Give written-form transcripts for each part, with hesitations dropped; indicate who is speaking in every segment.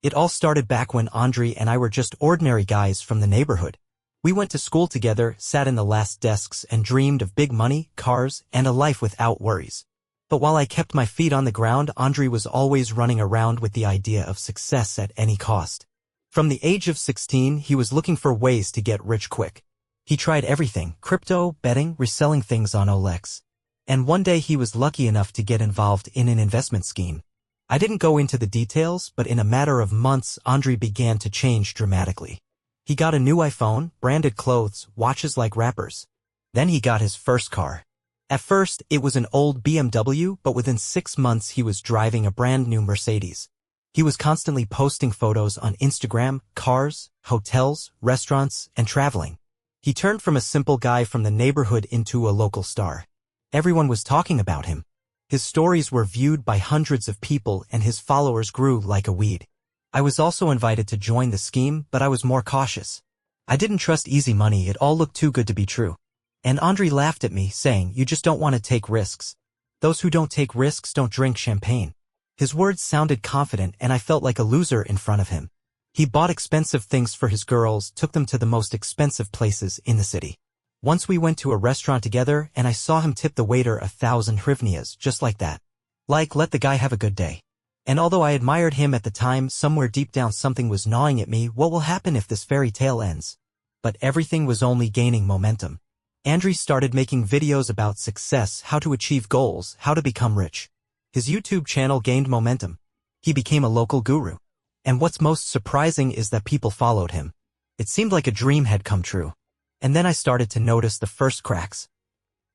Speaker 1: It all started back when Andre and I were just ordinary guys from the neighborhood. We went to school together, sat in the last desks, and dreamed of big money, cars, and a life without worries. But while I kept my feet on the ground, Andre was always running around with the idea of success at any cost. From the age of 16, he was looking for ways to get rich quick. He tried everything: crypto, betting, reselling things on OLX. And one day he was lucky enough to get involved in an investment scheme. I didn't go into the details, but in a matter of months, Andre began to change dramatically. He got a new iPhone, branded clothes, watches like rappers. Then he got his first car. At first, it was an old BMW, but within 6 months he was driving a brand new Mercedes. He was constantly posting photos on Instagram, cars, hotels, restaurants, and traveling. He turned from a simple guy from the neighborhood into a local star. Everyone was talking about him. His stories were viewed by hundreds of people and his followers grew like a weed. I was also invited to join the scheme, but I was more cautious. I didn't trust easy money, it all looked too good to be true. And Andre laughed at me, saying, "You just don't want to take risks. Those who don't take risks don't drink champagne." His words sounded confident and I felt like a loser in front of him. He bought expensive things for his girls, took them to the most expensive places in the city. Once we went to a restaurant together and I saw him tip the waiter 1,000 hryvnias, just like that. Like, let the guy have a good day. And although I admired him at the time, somewhere deep down something was gnawing at me. What will happen if this fairy tale ends? But everything was only gaining momentum. Andre started making videos about success, how to achieve goals, how to become rich. His YouTube channel gained momentum. He became a local guru. And what's most surprising is that people followed him. It seemed like a dream had come true. And then I started to notice the first cracks.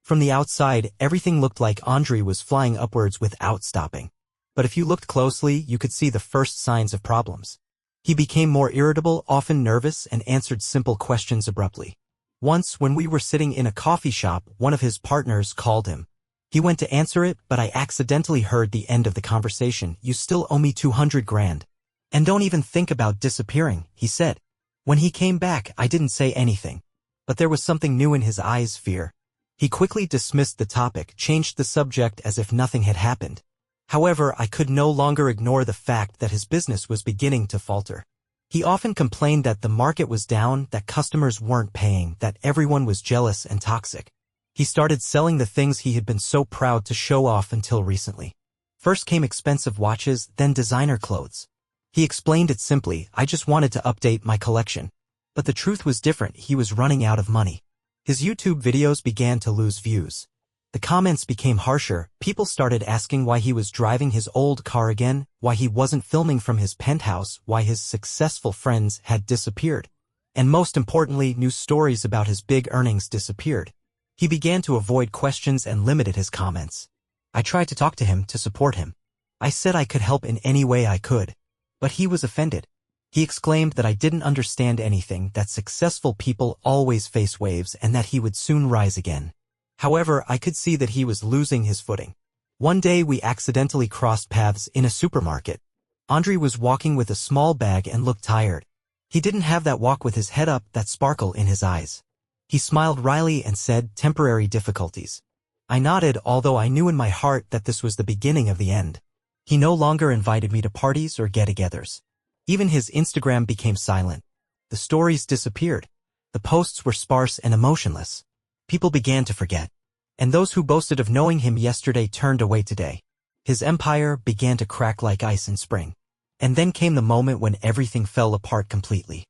Speaker 1: From the outside, everything looked like Andre was flying upwards without stopping. But if you looked closely, you could see the first signs of problems. He became more irritable, often nervous, and answered simple questions abruptly. Once, when we were sitting in a coffee shop, one of his partners called him. He went to answer it, but I accidentally heard the end of the conversation. "You still owe me 200 grand. And don't even think about disappearing," he said. When he came back, I didn't say anything. But there was something new in his eyes: fear. He quickly dismissed the topic, changed the subject as if nothing had happened. However, I could no longer ignore the fact that his business was beginning to falter. He often complained that the market was down, that customers weren't paying, that everyone was jealous and toxic. He started selling the things he had been so proud to show off until recently. First came expensive watches, then designer clothes. He explained it simply: "I just wanted to update my collection." But the truth was different. He was running out of money. His YouTube videos began to lose views. The comments became harsher. People started asking why he was driving his old car again, why he wasn't filming from his penthouse, why his successful friends had disappeared. And most importantly, news stories about his big earnings disappeared. He began to avoid questions and limited his comments. I tried to talk to him, to support him. I said I could help in any way I could. But he was offended. He exclaimed that I didn't understand anything, that successful people always face waves and that he would soon rise again. However, I could see that he was losing his footing. One day we accidentally crossed paths in a supermarket. Andre was walking with a small bag and looked tired. He didn't have that walk with his head up, that sparkle in his eyes. He smiled wryly and said, "Temporary difficulties." I nodded, although I knew in my heart that this was the beginning of the end. He no longer invited me to parties or get-togethers. Even his Instagram became silent. The stories disappeared. The posts were sparse and emotionless. People began to forget. And those who boasted of knowing him yesterday turned away today. His empire began to crack like ice in spring. And then came the moment when everything fell apart completely.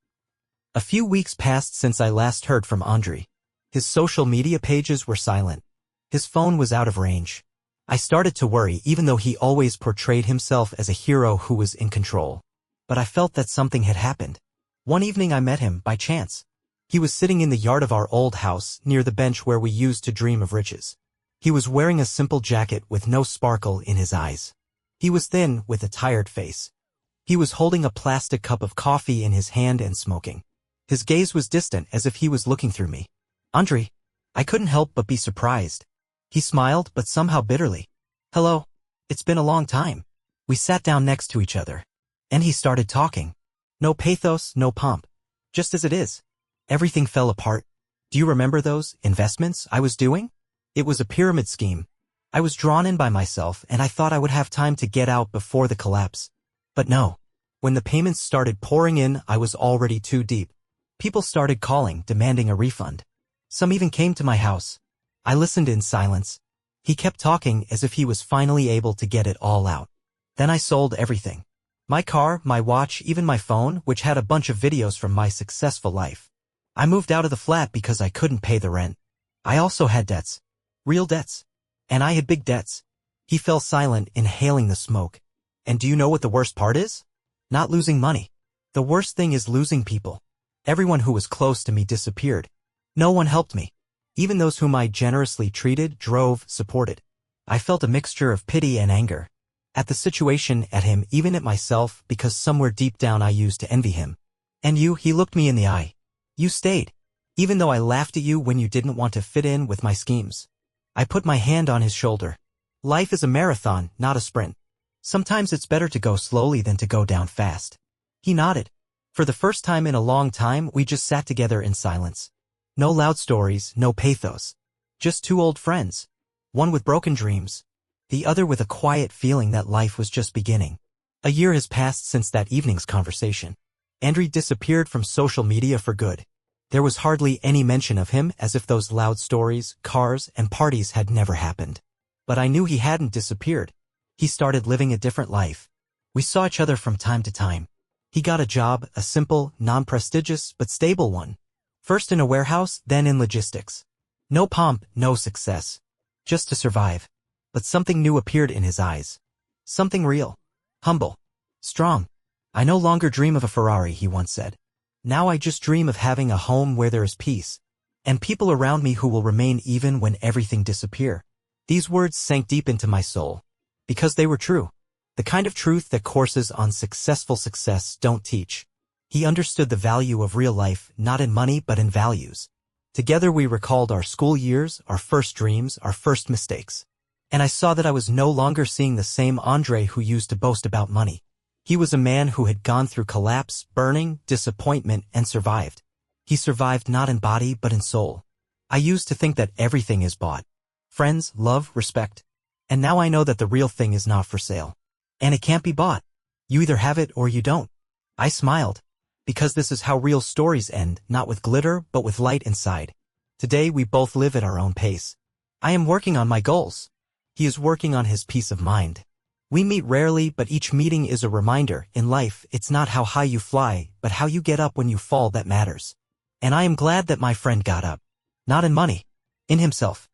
Speaker 1: A few weeks passed since I last heard from Andre. His social media pages were silent. His phone was out of range. I started to worry, even though he always portrayed himself as a hero who was in control. But I felt that something had happened. One evening I met him, by chance. He was sitting in the yard of our old house, near the bench where we used to dream of riches. He was wearing a simple jacket with no sparkle in his eyes. He was thin, with a tired face. He was holding a plastic cup of coffee in his hand and smoking. His gaze was distant, as if he was looking through me. "Andre." I couldn't help but be surprised. He smiled, but somehow bitterly. "Hello. It's been a long time." We sat down next to each other. And he started talking. No pathos, no pomp. Just as it is. Everything fell apart. "Do you remember those investments I was doing? It was a pyramid scheme. I was drawn in by myself and I thought I would have time to get out before the collapse. But no. When the payments started pouring in, I was already too deep. People started calling, demanding a refund. Some even came to my house. I listened in silence. He kept talking as if he was finally able to get it all out. Then I sold everything. My car, my watch, even my phone, which had a bunch of videos from my successful life. I moved out of the flat because I couldn't pay the rent. I also had debts. Real debts. And I had big debts. He fell silent, inhaling the smoke. And do you know what the worst part is? Not losing money. The worst thing is losing people. Everyone who was close to me disappeared. No one helped me. Even those whom I generously treated, drove, supported. I felt a mixture of pity and anger. At the situation, at him, even at myself, because somewhere deep down I used to envy him. And you, he looked me in the eye. You stayed. Even though I laughed at you when you didn't want to fit in with my schemes. I put my hand on his shoulder. Life is a marathon, not a sprint. Sometimes it's better to go slowly than to go down fast. He nodded. For the first time in a long time, we just sat together in silence. No loud stories, no pathos. Just two old friends. One with broken dreams. The other with a quiet feeling that life was just beginning. A year has passed since that evening's conversation. Andrei disappeared from social media for good. There was hardly any mention of him, as if those loud stories, cars, and parties had never happened. But I knew he hadn't disappeared. He started living a different life. We saw each other from time to time. He got a job, a simple, non-prestigious, but stable one. First in a warehouse, then in logistics. No pomp, no success. Just to survive. But something new appeared in his eyes. Something real. Humble. Strong. I no longer dream of a Ferrari, he once said. Now I just dream of having a home where there is peace. And people around me who will remain even when everything disappears. These words sank deep into my soul. Because they were true. The kind of truth that courses on successful success don't teach. He understood the value of real life, not in money but in values. Together we recalled our school years, our first dreams, our first mistakes. And I saw that I was no longer seeing the same Andrei who used to boast about money. He was a man who had gone through collapse, burning, disappointment, and survived. He survived not in body but in soul. I used to think that everything is bought. Friends, love, respect. And now I know that the real thing is not for sale. And it can't be bought. You either have it or you don't. I smiled. Because this is how real stories end, not with glitter, but with light inside. Today we both live at our own pace. I am working on my goals. He is working on his peace of mind. We meet rarely, but each meeting is a reminder. In life, it's not how high you fly, but how you get up when you fall that matters. And I am glad that my friend got up. Not in money. In himself.